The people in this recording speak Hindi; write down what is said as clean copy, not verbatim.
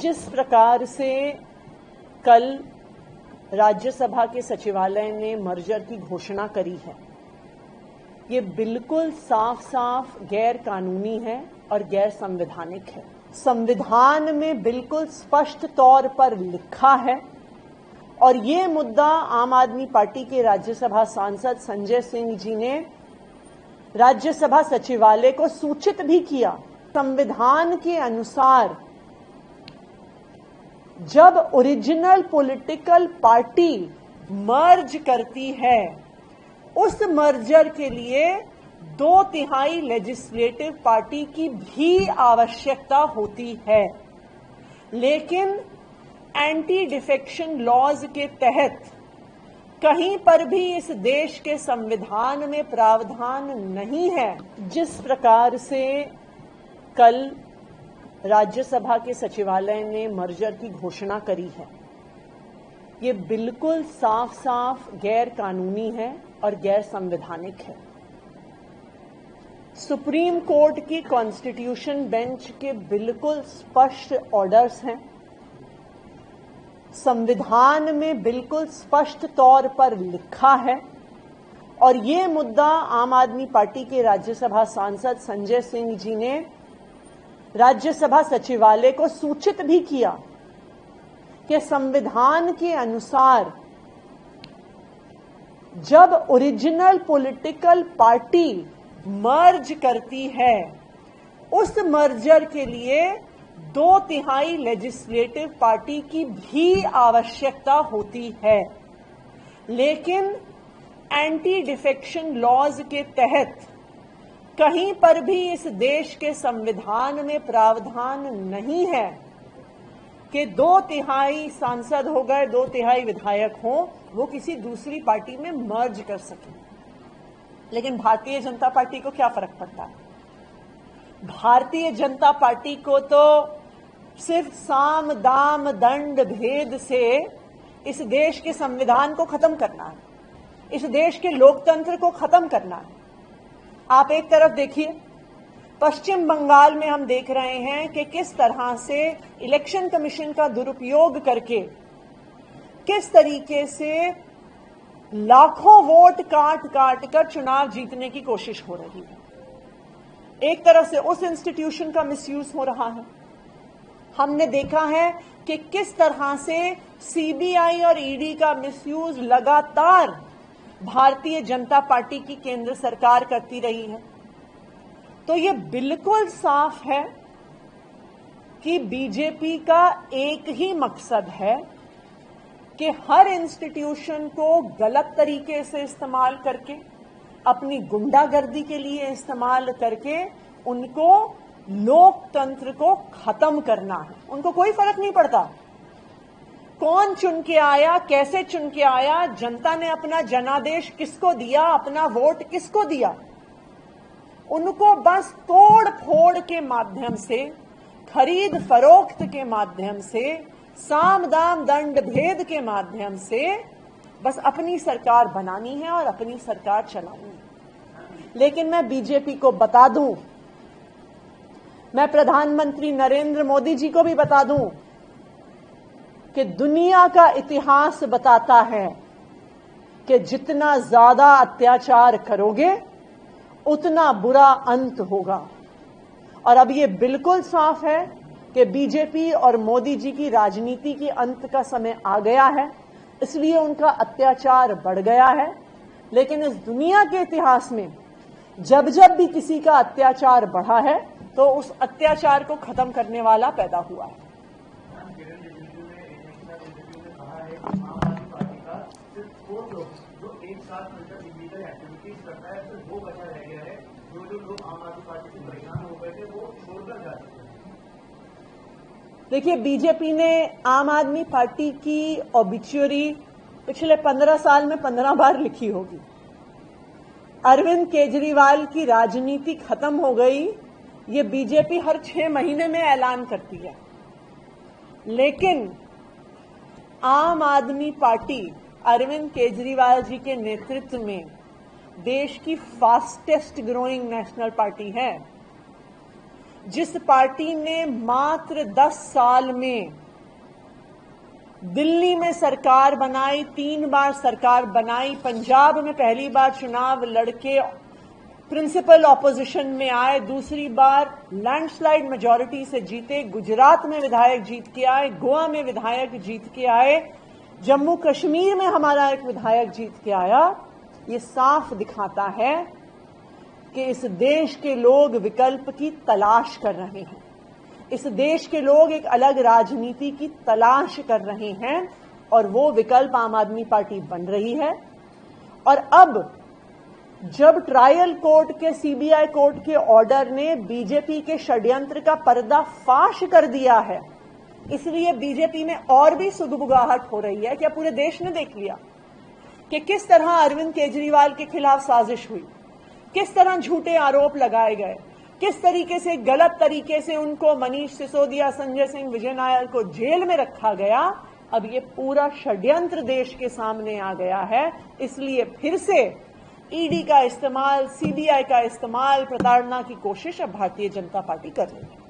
जिस प्रकार से कल राज्यसभा के सचिवालय ने मर्जर की घोषणा करी है, ये बिल्कुल साफ साफ गैर कानूनी है और गैर संवैधानिक है। संविधान में बिल्कुल स्पष्ट तौर पर लिखा है और ये मुद्दा आम आदमी पार्टी के राज्यसभा सांसद संजय सिंह जी ने राज्यसभा सचिवालय को सूचित भी किया। संविधान के अनुसार जब ओरिजिनल पॉलिटिकल पार्टी मर्ज करती है, उस मर्जर के लिए 2/3 लेजिस्लेटिव पार्टी की भी आवश्यकता होती है। लेकिन एंटी डिफेक्शन लॉज के तहत कहीं पर भी इस देश के संविधान में प्रावधान नहीं है। जिस प्रकार से कल राज्यसभा के सचिवालय ने मर्जर की घोषणा करी है, ये बिल्कुल साफ साफ गैर कानूनी है और गैर संवैधानिक है। सुप्रीम कोर्ट की कॉन्स्टिट्यूशन बेंच के बिल्कुल स्पष्ट ऑर्डर्स हैं। संविधान में बिल्कुल स्पष्ट तौर पर लिखा है और ये मुद्दा आम आदमी पार्टी के राज्यसभा सांसद संजय सिंह जी ने राज्यसभा सचिवालय को सूचित भी किया कि संविधान के अनुसार जब ओरिजिनल पॉलिटिकल पार्टी मर्ज करती है, उस मर्जर के लिए 2/3 लेजिस्लेटिव पार्टी की भी आवश्यकता होती है। लेकिन एंटी डिफेक्शन लॉज के तहत कहीं पर भी इस देश के संविधान में प्रावधान नहीं है कि 2/3 सांसद हो गए, 2/3 विधायक हो, वो किसी दूसरी पार्टी में मर्ज कर सके। लेकिन भारतीय जनता पार्टी को क्या फर्क पड़ता है? भारतीय जनता पार्टी को तो सिर्फ साम दाम दंड भेद से इस देश के संविधान को खत्म करना है, इस देश के लोकतंत्र को खत्म करना है। आप एक तरफ देखिए, पश्चिम बंगाल में हम देख रहे हैं कि किस तरह से इलेक्शन कमीशन का दुरुपयोग करके किस तरीके से लाखों वोट काट काट कर चुनाव जीतने की कोशिश हो रही है। एक तरफ से उस इंस्टीट्यूशन का मिसयूज हो रहा है। हमने देखा है कि किस तरह से सीबीआई और ईडी का मिसयूज लगातार भारतीय जनता पार्टी की केंद्र सरकार करती रही है। तो ये बिल्कुल साफ है कि बीजेपी का एक ही मकसद है कि हर इंस्टीट्यूशन को गलत तरीके से इस्तेमाल करके, अपनी गुंडागर्दी के लिए इस्तेमाल करके उनको लोकतंत्र को खत्म करना है। उनको कोई फर्क नहीं पड़ता कौन चुन के आया, कैसे चुन के आया, जनता ने अपना जनादेश किसको दिया, अपना वोट किसको दिया। उनको बस तोड़ फोड़ के माध्यम से, खरीद फरोख्त के माध्यम से, साम दाम दंड भेद के माध्यम से बस अपनी सरकार बनानी है और अपनी सरकार चलानी है। लेकिन मैं बीजेपी को बता दूं, मैं प्रधानमंत्री नरेंद्र मोदी जी को भी बता दूं कि दुनिया का इतिहास बताता है कि जितना ज्यादा अत्याचार करोगे उतना बुरा अंत होगा। और अब ये बिल्कुल साफ है कि बीजेपी और मोदी जी की राजनीति के अंत का समय आ गया है, इसलिए उनका अत्याचार बढ़ गया है। लेकिन इस दुनिया के इतिहास में जब जब भी किसी का अत्याचार बढ़ा है तो उस अत्याचार को खत्म करने वाला पैदा हुआ है। जो एक साथ मिलकर इलीगल एक्टिविटीज करता है, सिर्फ वो बचा रह गया है। जो लोग आम आदमी पार्टी से परेशान हो गए थे वो छोड़कर जा चुके हैं। देखिए, बीजेपी ने आम आदमी पार्टी की ऑबिच्युरी पिछले 15 साल में 15 बार लिखी होगी। अरविंद केजरीवाल की राजनीति खत्म हो गई, ये बीजेपी हर 6 महीने में ऐलान करती है। लेकिन आम आदमी पार्टी अरविंद केजरीवाल जी के नेतृत्व में देश की फास्टेस्ट ग्रोइंग नेशनल पार्टी है। जिस पार्टी ने मात्र 10 साल में दिल्ली में सरकार बनाई, 3 बार सरकार बनाई, पंजाब में पहली बार चुनाव लड़के प्रिंसिपल ऑपोजिशन में आए, दूसरी बार लैंडस्लाइड मेजॉरिटी से जीते, गुजरात में विधायक जीत के आए, गोवा में विधायक जीत के आए, जम्मू कश्मीर में हमारा एक विधायक जीत के आया। ये साफ दिखाता है कि इस देश के लोग विकल्प की तलाश कर रहे हैं। इस देश के लोग एक अलग राजनीति की तलाश कर रहे हैं और वो विकल्प आम आदमी पार्टी बन रही है। और अब जब ट्रायल कोर्ट के, सीबीआई कोर्ट के ऑर्डर ने बीजेपी के षड्यंत्र का पर्दाफाश कर दिया है, इसलिए बीजेपी में और भी सुगबुगाहट हो रही है। क्या पूरे देश ने देख लिया कि किस तरह अरविंद केजरीवाल के खिलाफ साजिश हुई, किस तरह झूठे आरोप लगाए गए, किस तरीके से गलत तरीके से उनको मनीष सिसोदिया, संजय सिंह, विजय नायर को जेल में रखा गया। अब ये पूरा षड्यंत्र देश के सामने आ गया है, इसलिए फिर से ईडी का इस्तेमाल, सीबीआई का इस्तेमाल, प्रताड़ना की कोशिश अब भारतीय जनता पार्टी कर रही है।